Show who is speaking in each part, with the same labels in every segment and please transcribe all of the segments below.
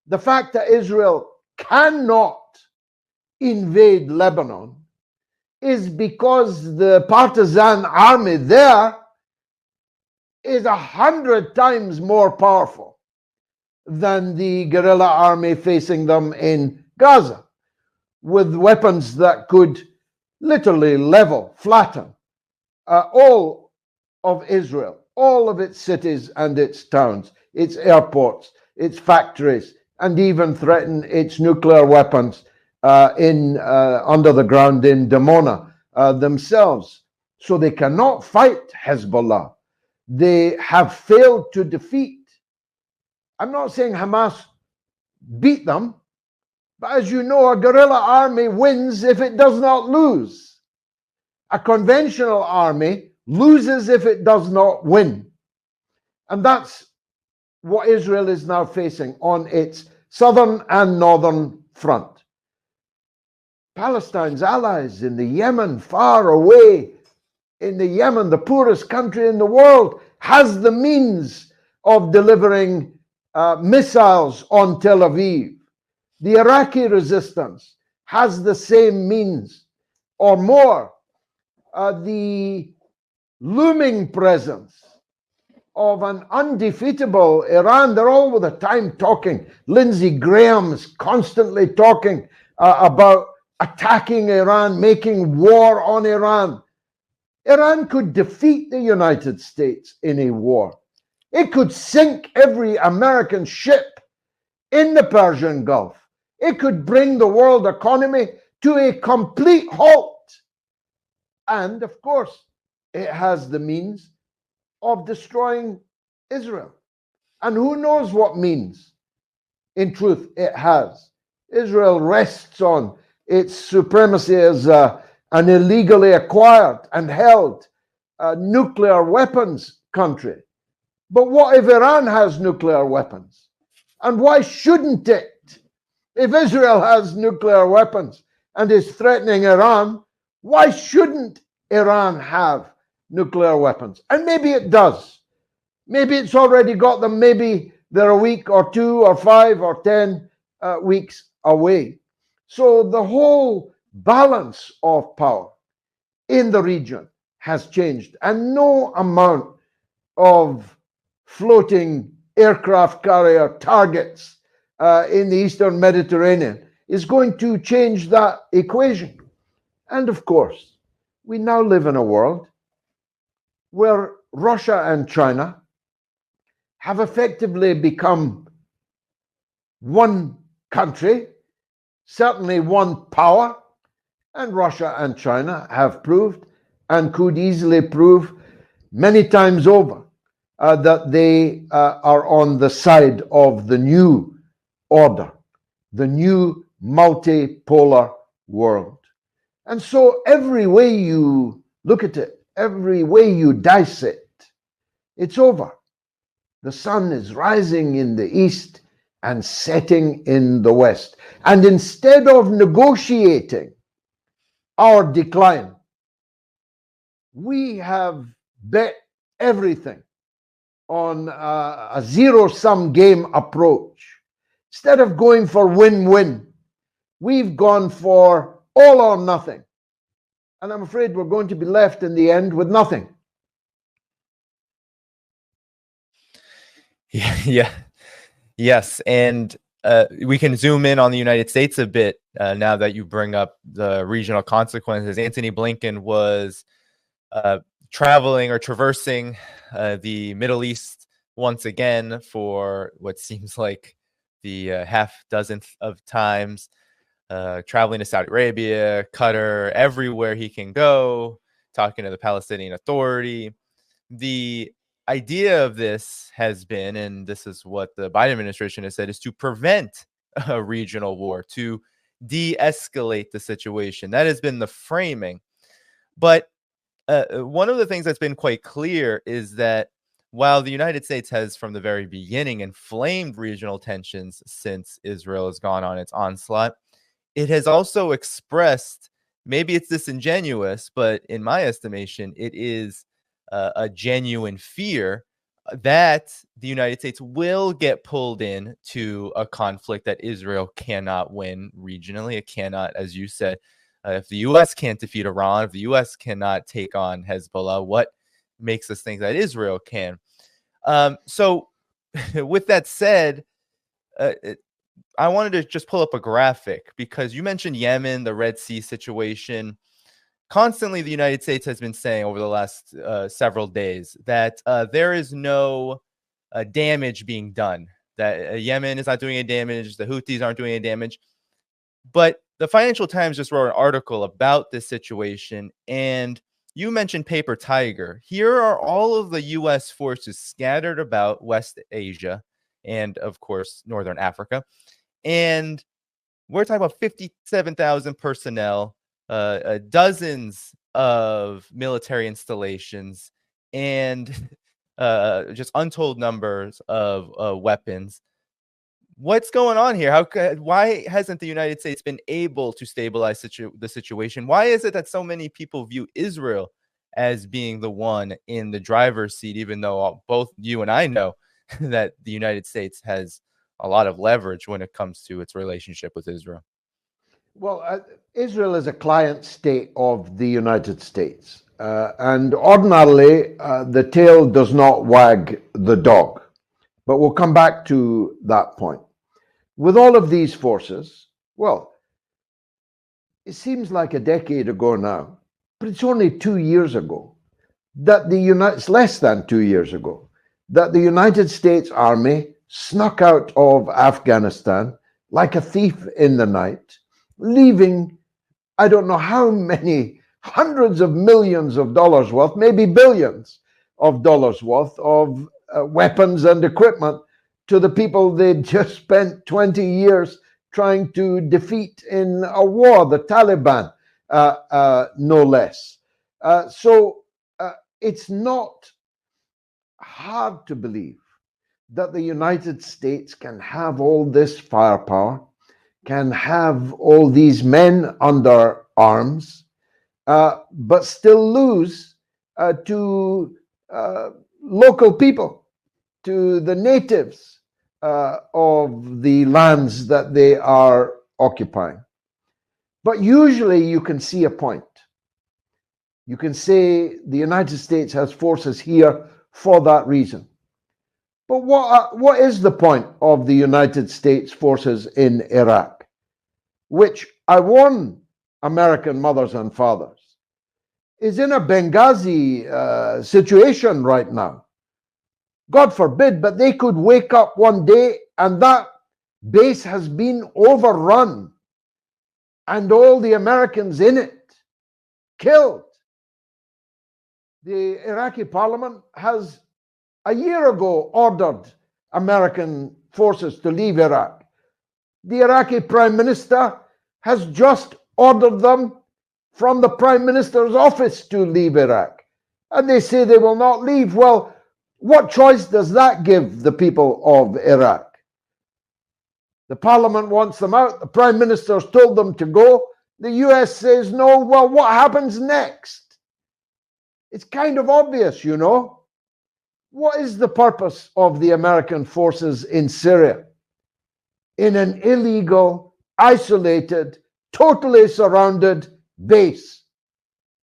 Speaker 1: The fact that Israel cannot invade Lebanon is because the partisan army there is 100 times more powerful than the guerrilla army facing them in Gaza, with weapons that could literally level, flatten all of Israel, all of its cities and its towns, its airports, its factories, and even threaten its nuclear weapons under the ground in Dimona themselves. So they cannot fight Hezbollah. They have failed to defeat. I'm not saying Hamas beat them, but as you know, a guerrilla army wins if it does not lose. A conventional army loses if it does not win. And that's what Israel is now facing on its southern and northern front. Palestine's allies in the Yemen, far away in the Yemen, the poorest country in the world, has the means of delivering missiles on Tel Aviv. The Iraqi resistance has the same means or more. The looming presence of an undefeatable Iran, they're all the time talking. Lindsey Graham's constantly talking about attacking Iran, making war on Iran. Iran could defeat the United States in a war. It could sink every American ship in the Persian Gulf. It could bring the world economy to a complete halt. And of course, it has the means of destroying Israel. And who knows what means, in truth, it has. Israel rests on its supremacy as an illegally acquired and held nuclear weapons country. But what if Iran has nuclear weapons? And why shouldn't it? If Israel has nuclear weapons and is threatening Iran, why shouldn't Iran have nuclear weapons? And maybe it does. Maybe it's already got them. Maybe they're a week or 2 or 5 or 10 weeks away. So the whole balance of power in the region has changed, and no amount of floating aircraft carrier targets in the Eastern Mediterranean is going to change that equation. And of course, we now live in a world where Russia and China have effectively become one country, certainly one power, and Russia and China have proved and could easily prove many times over that they are on the side of the new order, the new multipolar world. And so every way you look at it, every way you dice it, it's over. The sun is rising in the east and setting in the west. And instead of negotiating our decline, we have bet everything on a zero-sum game approach. Instead of going for win-win, we've gone for all or nothing. And I'm afraid we're going to be left in the end with nothing.
Speaker 2: Yeah. Yes. And we can zoom in on the United States a bit now that you bring up the regional consequences. Antony Blinken was traveling or traversing the Middle East once again for what seems like the half dozenth of times, traveling to Saudi Arabia, Qatar, everywhere he can go, talking to the Palestinian Authority. The idea of this has been, and this is what the Biden administration has said, is to prevent a regional war, to de-escalate the situation. That has been the framing. But one of the things that's been quite clear is that while the United States has from the very beginning inflamed regional tensions since Israel has gone on its onslaught, it has also expressed, maybe it's disingenuous, but in my estimation, it is a genuine fear that the United States will get pulled in to a conflict that Israel cannot win regionally. It cannot, as you said, if the U.S. can't defeat Iran, if the U.S. cannot take on Hezbollah, what makes us think that Israel can? So with that said, I wanted to just pull up a graphic because you mentioned Yemen, the Red Sea situation. Constantly, the United States has been saying over the last several days that there is no damage being done, that Yemen is not doing any damage, the Houthis aren't doing any damage. But the Financial Times just wrote an article about this situation, and you mentioned Paper Tiger. Here are all of the U.S. forces scattered about West Asia and, of course, Northern Africa. And we're talking about 57,000 personnel, dozens of military installations, and just untold numbers of weapons. What's going on here? Why hasn't the United States been able to stabilize the situation? Why is it that so many people view Israel as being the one in the driver's seat, even though both you and I know that the United States has a lot of leverage when it comes to its relationship with Israel?
Speaker 1: Well, Israel is a client state of the United States. And ordinarily, the tail does not wag the dog. But we'll come back to that point. With all of these forces, well, it seems like a decade ago now, but it's only 2 years ago that it's less than 2 years ago, that the United States Army snuck out of Afghanistan like a thief in the night, leaving, I don't know how many hundreds of millions of dollars worth, maybe billions of dollars worth of weapons and equipment to the people they'd just spent 20 years trying to defeat in a war, the Taliban, no less. So it's not hard to believe that the United States can have all this firepower, can have all these men under arms, but still lose to local people, to the natives of the lands that they are occupying. But usually you can see a point. You can say the United States has forces here for that reason. But what is the point of the United States forces in Iraq? Which, I warn American mothers and fathers, is in a Benghazi situation right now. God forbid, but they could wake up one day and that base has been overrun and all the Americans in it killed. The Iraqi parliament has a year ago ordered American forces to leave Iraq. The Iraqi prime minister has just ordered them from the prime minister's office to leave Iraq. And they say they will not leave. Well, what choice does that give the people of Iraq? The parliament wants them out. The prime minister's told them to go. The US says no. Well, what happens next? It's kind of obvious, you know. What is the purpose of the American forces in Syria? In an illegal, isolated, totally surrounded base.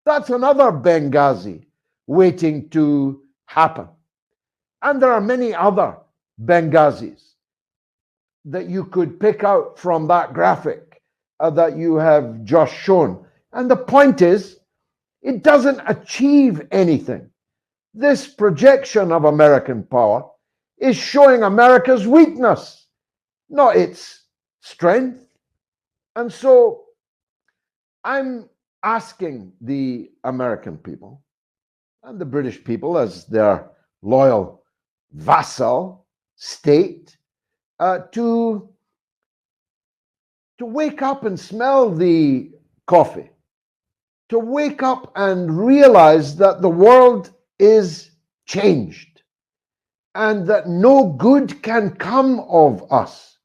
Speaker 1: That's another Benghazi waiting to happen. And there are many other Benghazis that you could pick out from that graphic that you have just shown. And the point is, it doesn't achieve anything. This projection of American power is showing America's weakness, not its strength. And so I'm asking the American people and the British people as their loyal vassal state to wake up and smell the coffee, to wake up and realize that the world is changed and that no good can come of us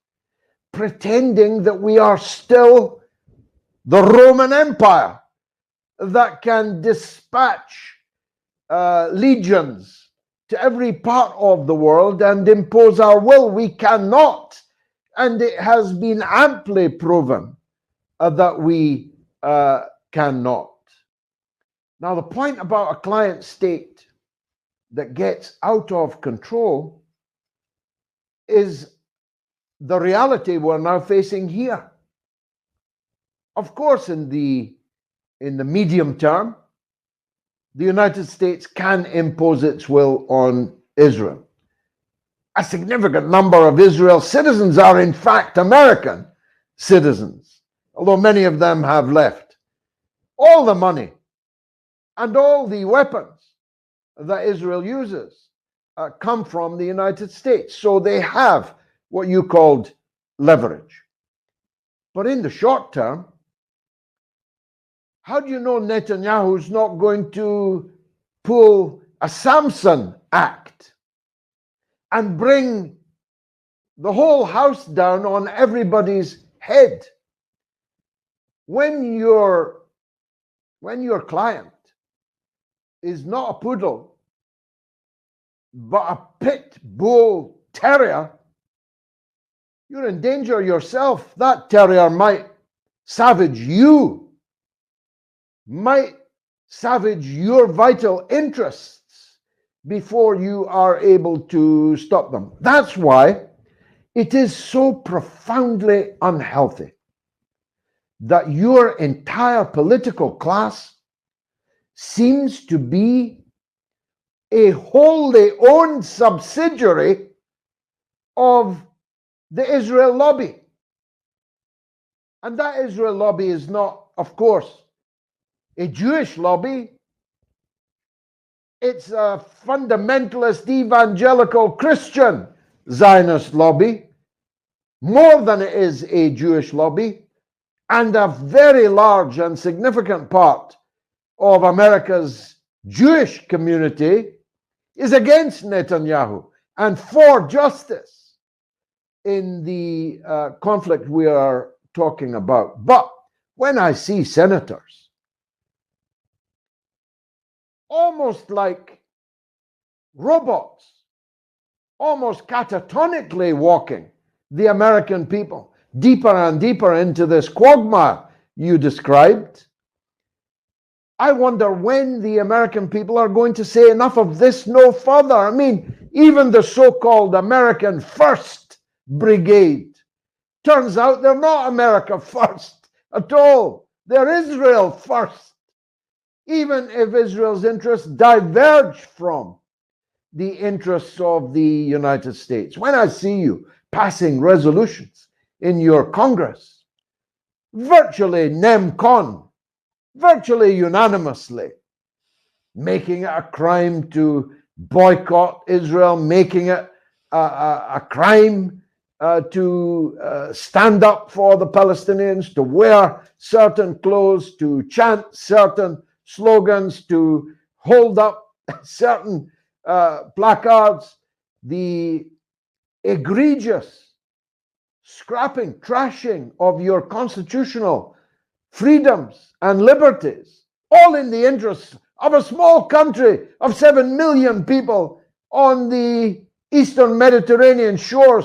Speaker 1: pretending that we are still the Roman Empire that can dispatch legions to every part of the world and impose our will. We cannot. And it has been amply proven that we cannot. Now, the point about a client state that gets out of control is the reality we're now facing here. Of course, in the medium term, the United States can impose its will on Israel. A significant number of Israel's citizens are, in fact, American citizens, although many of them have left. All the money and all the weapons that Israel uses come from the United States. So they have what you called leverage. But in the short term, how do you know Netanyahu's not going to pull a Samson act and bring the whole house down on everybody's head? When your client is not a poodle, but a pit bull terrier, you're in danger yourself. That terrier might savage you, might savage your vital interests before you are able to stop them. That's why it is so profoundly unhealthy that your entire political class seems to be a wholly owned subsidiary of the Israel lobby. And that Israel lobby is not, of course, a Jewish lobby. It's a fundamentalist evangelical Christian Zionist lobby, more than it is a Jewish lobby, and a very large and significant part of America's Jewish community is against Netanyahu and for justice in the conflict we are talking about. But when I see senators almost like robots, almost catatonically walking the American people deeper and deeper into this quagmire you described, I wonder when the American people are going to say enough of this, no further. I mean, even the so-called American First Brigade, turns out they're not America First at all. They're Israel First, even if Israel's interests diverge from the interests of the United States. When I see you passing resolutions in your Congress, virtually nem-con, virtually unanimously, making it a crime to boycott Israel, making it a crime to stand up for the Palestinians, to wear certain clothes, to chant certain slogans, to hold up certain placards, the egregious scrapping, trashing of your constitutional freedoms and liberties, all in the interests of a small country of 7 million people on the Eastern Mediterranean shores.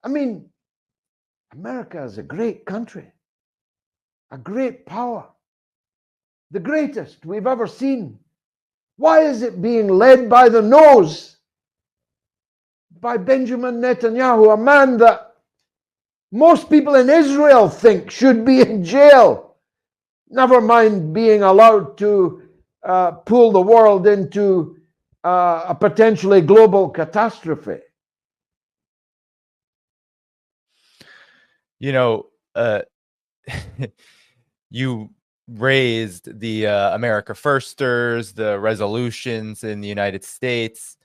Speaker 1: I mean, America is a great country, a great power, the greatest we've ever seen. Why is it being led by the nose by Benjamin Netanyahu, a man that most people in Israel think should be in jail, never mind being allowed to pull the world into a potentially global catastrophe?
Speaker 2: You know, you raised the America Firsters, the resolutions in the United States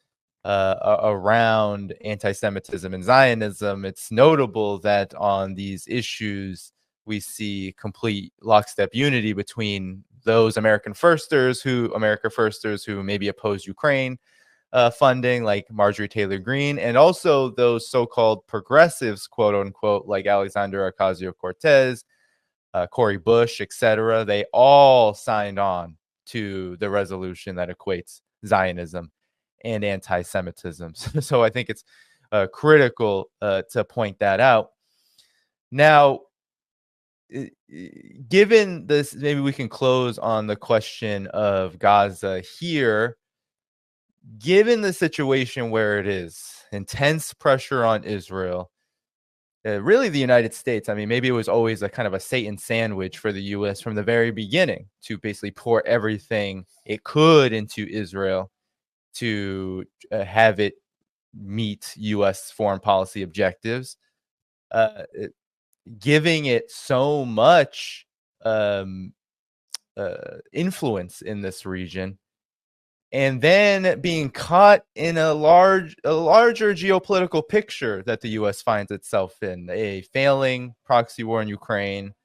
Speaker 2: around anti-Semitism and Zionism. It's notable that on these issues, we see complete lockstep unity between those America Firsters who maybe oppose Ukraine funding, like Marjorie Taylor Greene, and also those so-called progressives, quote unquote, like Alexandria Ocasio-Cortez, Cori Bush, etc. They all signed on to the resolution that equates Zionism and anti-Semitism. So I think it's critical to point that out. Now, given this, maybe we can close on the question of Gaza here. Given the situation where it is, intense pressure on Israel, really the United States, I mean, maybe it was always a kind of a Satan sandwich for the U.S. from the very beginning to basically pour everything it could into Israel to have it meet U.S. foreign policy objectives, giving it so much influence in this region, and then being caught in a larger geopolitical picture that the U.S. finds itself in, a failing proxy war in Ukraine,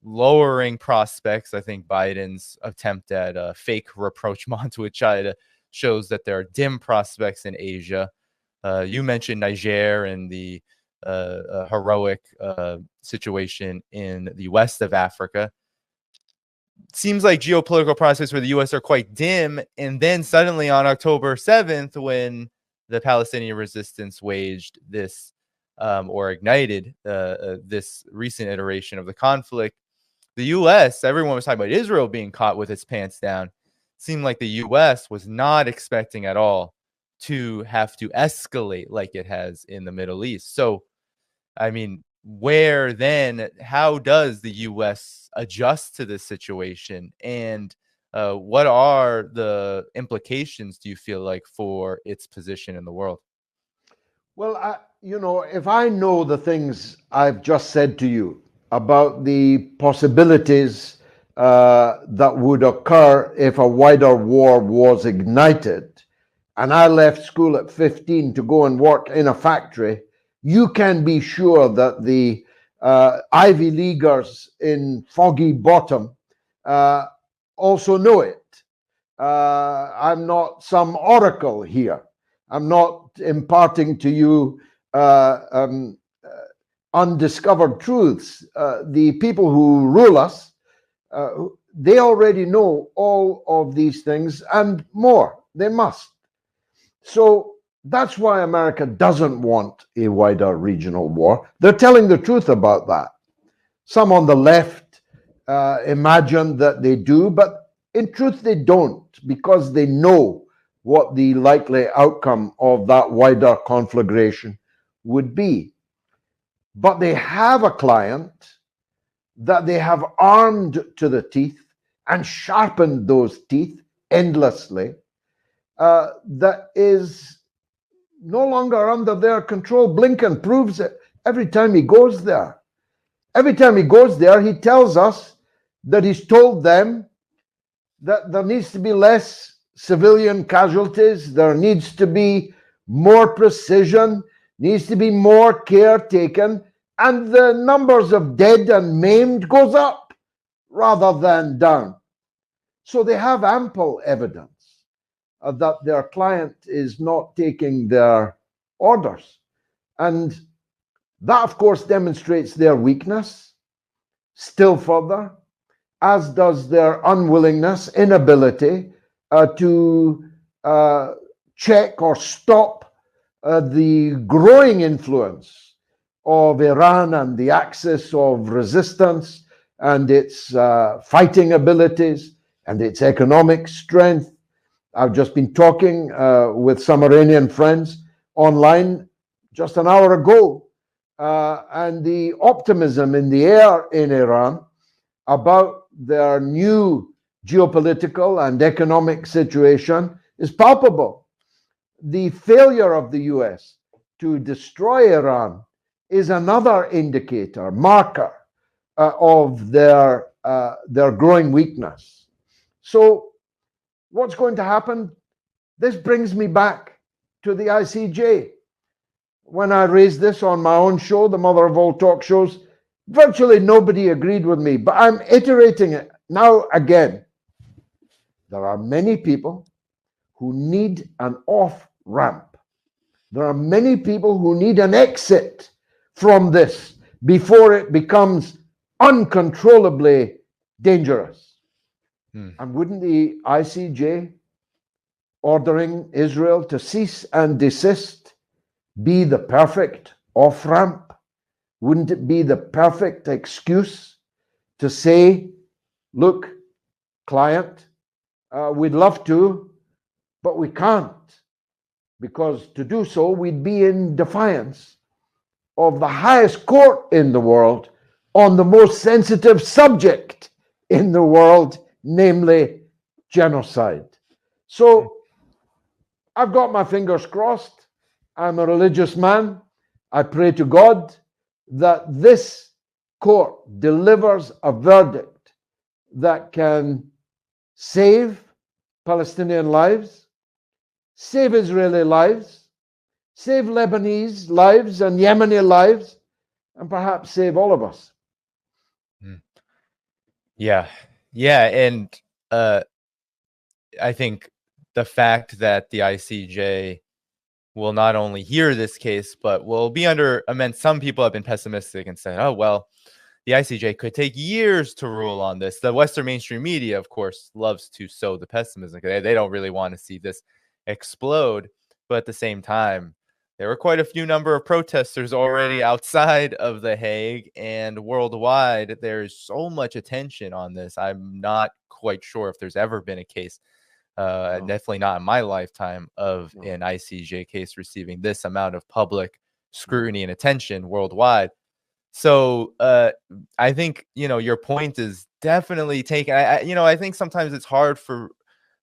Speaker 2: lowering prospects. I think Biden's attempt at a fake rapprochement with China shows that there are dim prospects in Asia. You mentioned Niger and the heroic situation in the west of Africa. Seems like geopolitical prospects for the U.S. are quite dim. And then suddenly on October 7th, when the Palestinian resistance waged this or ignited this recent iteration of the conflict, the U.S., everyone was talking about Israel being caught with its pants down. It seemed like the U.S. was not expecting at all to have to escalate like it has in the Middle East. So, I mean, how does the U.S. adjust to this situation? And what are the implications, do you feel like, for its position in the world?
Speaker 1: Well, if I know the things I've just said to you about the possibilities that would occur if a wider war was ignited, and I left school at 15 to go and work in a factory, you can be sure that the Ivy Leaguers in Foggy Bottom also know it. I'm not some oracle here. I'm not imparting to you undiscovered truths. The people who rule us, they already know all of these things and more. They must. So that's why America doesn't want a wider regional war. They're telling the truth about that. Some on the left imagine that they do, but in truth they don't, because they know what the likely outcome of that wider conflagration would be. But they have a client that they have armed to the teeth and sharpened those teeth endlessly, that is no longer under their control. Blinken proves it every time he goes there. Every time he goes there, he tells us that he's told them that there needs to be less civilian casualties, there needs to be more precision, needs to be more care taken, and the numbers of dead and maimed goes up rather than down. So they have ample evidence that their client is not taking their orders. And that, of course, demonstrates their weakness still further, as does their unwillingness, inability to check or stop the growing influence of Iran and the axis of resistance and its fighting abilities and its economic strength. I've just been talking with some Iranian friends online just an hour ago, and the optimism in the air in Iran about their new geopolitical and economic situation is palpable. The failure of the US to destroy Iran is another indicator, marker of their growing weakness. So what's going to happen? This brings me back to the ICJ. When I raised this on my own show, the mother of all talk shows, virtually nobody agreed with me, but I'm iterating it now again. There are many people who need an off-ramp. There are many people who need an exit from this before it becomes uncontrollably dangerous. And wouldn't the ICJ ordering Israel to cease and desist be the perfect off-ramp? Wouldn't it be the perfect excuse to say, look, client, we'd love to, but we can't, because to do so, we'd be in defiance of the highest court in the world on the most sensitive subject in the world, namely genocide. So I've got my fingers crossed. I'm a religious man. I pray to God that this court delivers a verdict that can save Palestinian lives, save Israeli lives, save Lebanese lives and Yemeni lives, and perhaps save all of us.
Speaker 2: Yeah. Yeah. And I think the fact that the ICJ will not only hear this case, but will be under immense. Some people have been pessimistic and said, oh, well, the ICJ could take years to rule on this. The Western mainstream media, of course, loves to sow the pessimism. They don't really want to see this explode. But at the same time, there were quite a few number of protesters already outside of The Hague, and worldwide, there's so much attention on this. I'm not quite sure if there's ever been a case, definitely not in my lifetime, of an ICJ case receiving this amount of public scrutiny and attention worldwide. So I think, your point is definitely taken. I think sometimes it's hard for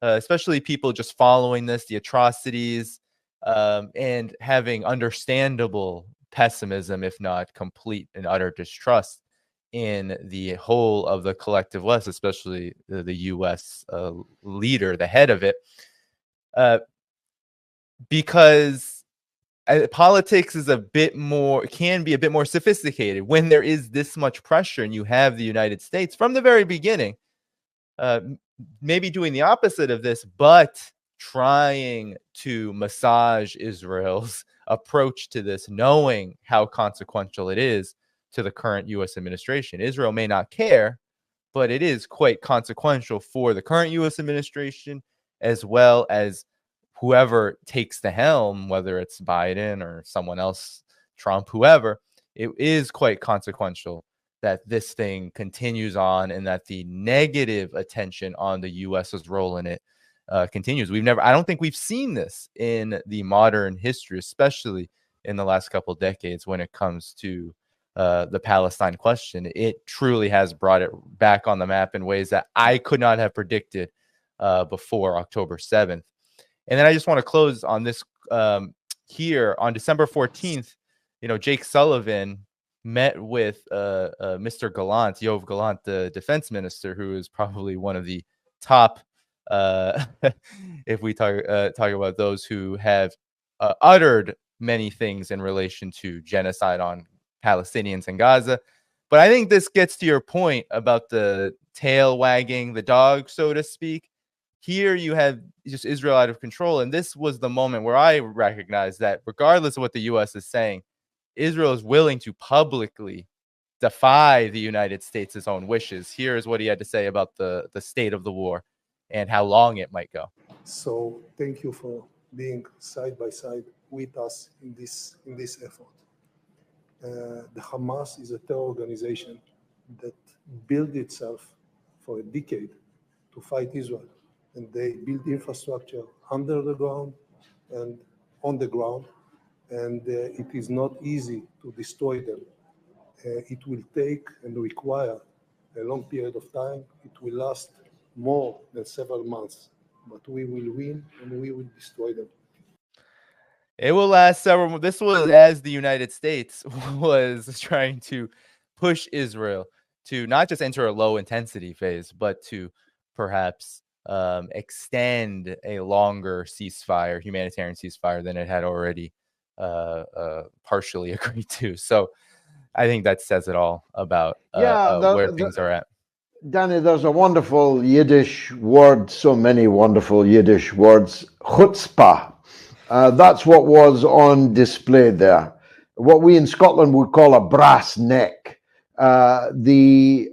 Speaker 2: especially people just following this, the atrocities, and having understandable pessimism, if not complete and utter distrust in the whole of the collective West, especially the U.S. Leader, the head of it, because politics is can be a bit more sophisticated when there is this much pressure, and you have the United States from the very beginning, maybe doing the opposite of this, but trying to massage Israel's approach to this, knowing how consequential it is to the current U.S. administration. Israel may not care, but it is quite consequential for the current U.S. administration, as well as whoever takes the helm, whether it's Biden or someone else, Trump, whoever. It is quite consequential that this thing continues on, and that the negative attention on the U.S.'s role in it continues. I don't think we've seen this in the modern history, especially in the last couple of decades when it comes to the Palestine question. It truly has brought it back on the map in ways that I could not have predicted before October 7th. And then I just want to close on this here on December 14th. Jake Sullivan met with Mr. Gallant, Yoav Gallant, the defense minister, who is probably one of the top, if we talk about those who have uttered many things in relation to genocide on Palestinians in Gaza. But I think this gets to your point about the tail wagging the dog, so to speak. Here you have just Israel out of control. And this was the moment where I recognized that regardless of what the U.S. is saying, Israel is willing to publicly defy the United States' own wishes. Here is what he had to say about the state of the war and how long it might go.
Speaker 3: So thank you for being side by side with us in this effort. The Hamas is a terror organization that built itself for a decade to fight Israel. And they build infrastructure under the ground and on the ground. And it is not easy to destroy them. It will take and require a long period of time. It will last more than several months, but we will win and we will destroy them.
Speaker 2: It will last several. This was as the United States was trying to push Israel to not just enter a low intensity phase, but to perhaps extend a longer ceasefire, humanitarian ceasefire, than it had already partially agreed to. So I think that says it all about where things are at.
Speaker 1: Danny, there's a wonderful Yiddish word, so many wonderful Yiddish words, chutzpah. That's what was on display there. What we in Scotland would call a brass neck. The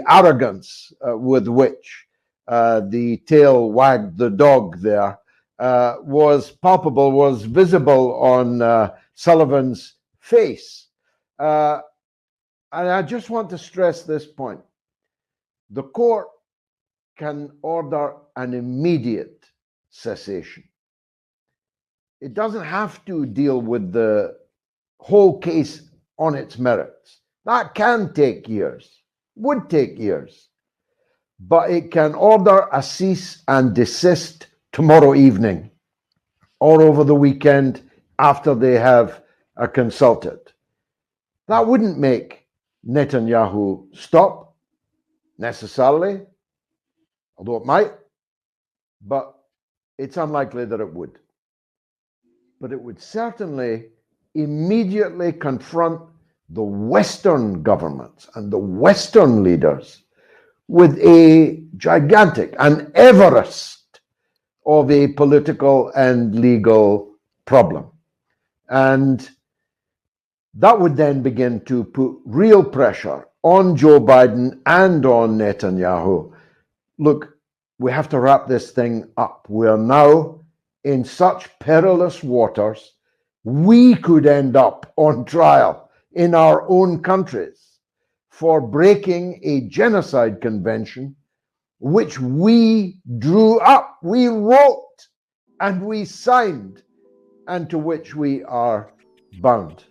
Speaker 1: arrogance with which the tail wagged the dog there was palpable, was visible on Sullivan's face. And I just want to stress this point. The court can order an immediate cessation. It doesn't have to deal with the whole case on its merits. That can take years, would take years. But it can order a cease and desist tomorrow evening or over the weekend after they have consulted. That wouldn't make Netanyahu stop necessarily, although it might, but it's unlikely that it would. But it would certainly immediately confront the Western governments and the Western leaders with a gigantic, an Everest of a political and legal problem. And that would then begin to put real pressure on Joe Biden and on Netanyahu. Look, we have to wrap this thing up. We are now in such perilous waters, we could end up on trial in our own countries for breaking a genocide convention which we drew up, we wrote, and we signed, and to which we are bound.